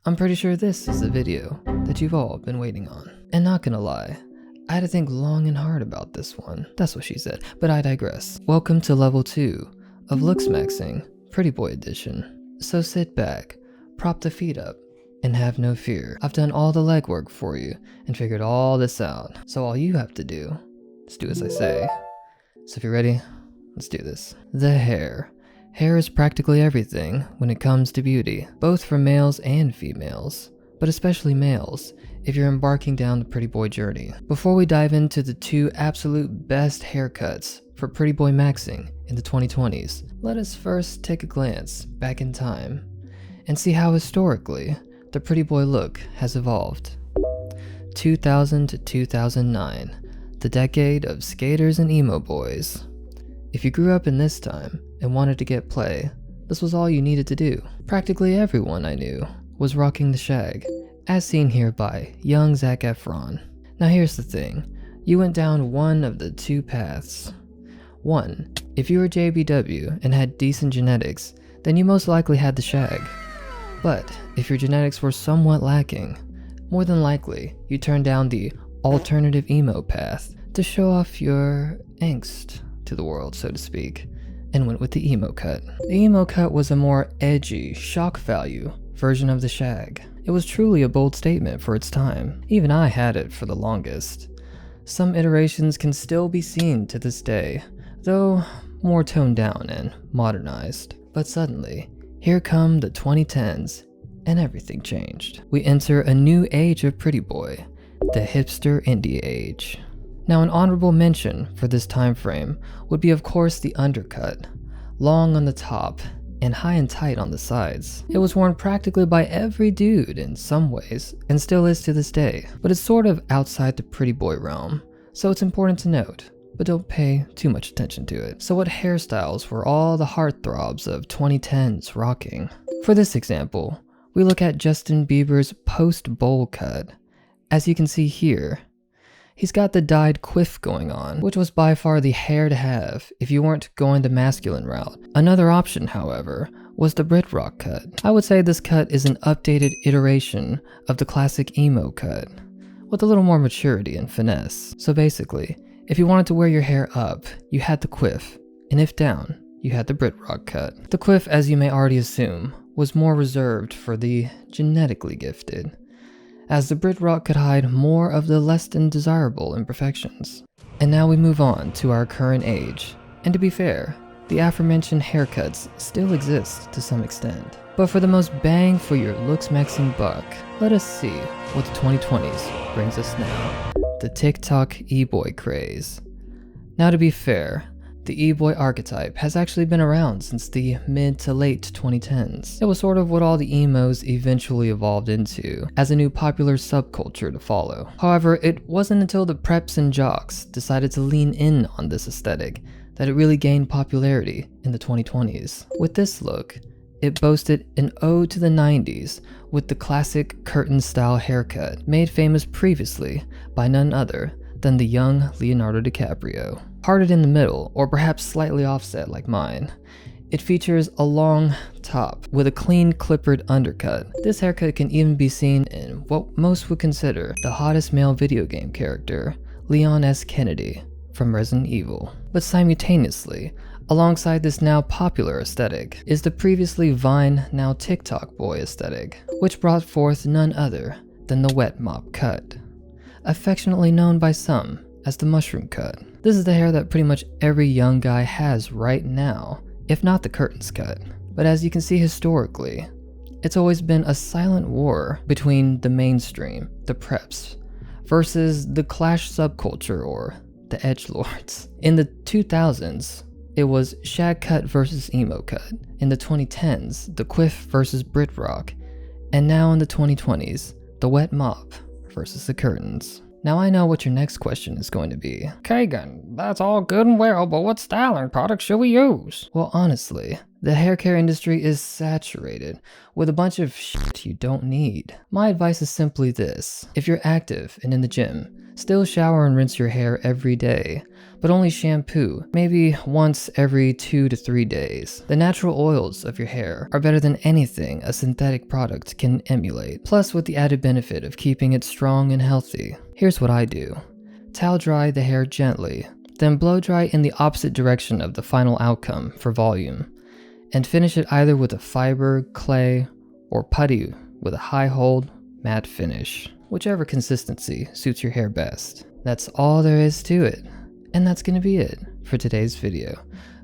I'm pretty sure this is the video that you've all been waiting on. And not gonna lie, I had to think long and hard about this one. That's what she said, but I digress. Welcome to level 2 of Looksmaxxing, Pretty Boy Edition. So sit back, prop the feet up, and have no fear. I've done all the legwork for you and figured all this out. So all you have to do is do as I say. So if you're ready, let's do this. The hair. Hair is practically everything when it comes to beauty, both for males and females, but especially males if you're embarking down the pretty boy journey. Before we dive into the 2 absolute best haircuts for pretty boy maxing in the 2020s, let us first take a glance back in time and see how historically the pretty boy look has evolved. 2000 to 2009, the decade of skaters and emo boys. If you grew up in this time and wanted to get play, this was all you needed to do. Practically everyone I knew was rocking the shag, as seen here by young Zac Efron. Now here's the thing, you went down one of the 2 paths. 1, if you were JBW and had decent genetics, then you most likely had the shag. But if your genetics were somewhat lacking, more than likely you turned down the alternative emo path to show off your angst to the world, so to speak, and went with the emo cut. The emo cut was a more edgy, shock value version of the shag. It was truly a bold statement for its time. Even I had it for the longest. Some iterations can still be seen to this day, though more toned down and modernized. But suddenly, here come the 2010s, and everything changed. We enter a new age of pretty boy, the hipster indie age. Now an honorable mention for this time frame would be of course the undercut, long on the top and high and tight on the sides. It was worn practically by every dude in some ways and still is to this day, but it's sort of outside the pretty boy realm, so it's important to note, but don't pay too much attention to it. So what hairstyles were all the heartthrobs of 2010s rocking? For this example, we look at Justin Bieber's post-bowl cut. As you can see here, he's got the dyed quiff going on, which was by far the hair to have if you weren't going the masculine route. Another option, however, was the Brit Rock cut. I would say this cut is an updated iteration of the classic emo cut, with a little more maturity and finesse. So basically, if you wanted to wear your hair up, you had the quiff, and if down, you had the Brit Rock cut. The quiff, as you may already assume, was more reserved for the genetically gifted, as the Brit Rock could hide more of the less than desirable imperfections. And now we move on to our current age. And to be fair, the aforementioned haircuts still exist to some extent. But for the most bang for your Looksmaxxing buck, let us see what the 2020s brings us now. The TikTok e-boy craze. Now to be fair, the e-boy archetype has actually been around since the mid to late 2010s. It was sort of what all the emos eventually evolved into, as a new popular subculture to follow. However, it wasn't until the preps and jocks decided to lean in on this aesthetic that it really gained popularity in the 2020s. With this look, it boasted an ode to the 90s with the classic curtain-style haircut, made famous previously by none other than the young Leonardo DiCaprio. Parted in the middle, or perhaps slightly offset like mine, it features a long top with a clean clippered undercut. This haircut can even be seen in what most would consider the hottest male video game character, Leon S. Kennedy from Resident Evil. But simultaneously, alongside this now popular aesthetic, is the previously Vine, now TikTok boy aesthetic, which brought forth none other than the wet mop cut, affectionately known by some as the mushroom cut. This is the hair that pretty much every young guy has right now, if not the curtains cut. But as you can see historically, it's always been a silent war between the mainstream, the preps, versus the clash subculture or the edgelords. In the 2000s, it was shag cut versus emo cut. In the 2010s, the quiff versus Brit Rock. And now in the 2020s, the wet mop versus the curtains. Now I know what your next question is going to be. Kagan, that's all good and well, but what styling products should we use? Well, honestly, the haircare industry is saturated with a bunch of shit you don't need. My advice is simply this. If you're active and in the gym, Still shower and rinse your hair every day, but only shampoo, maybe once every 2 to 3 days. The natural oils of your hair are better than anything a synthetic product can emulate, plus with the added benefit of keeping it strong and healthy. Here's what I do. Towel dry the hair gently, then blow dry in the opposite direction of the final outcome for volume, and finish it either with a fiber, clay, or putty with a high hold, matte finish. Whichever consistency suits your hair best. That's all there is to it. And that's gonna be it for today's video.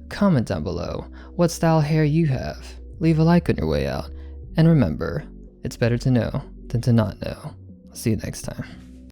Comment down below what style hair you have. Leave a like on your way out. And remember, it's better to know than to not know. I'll see you next time.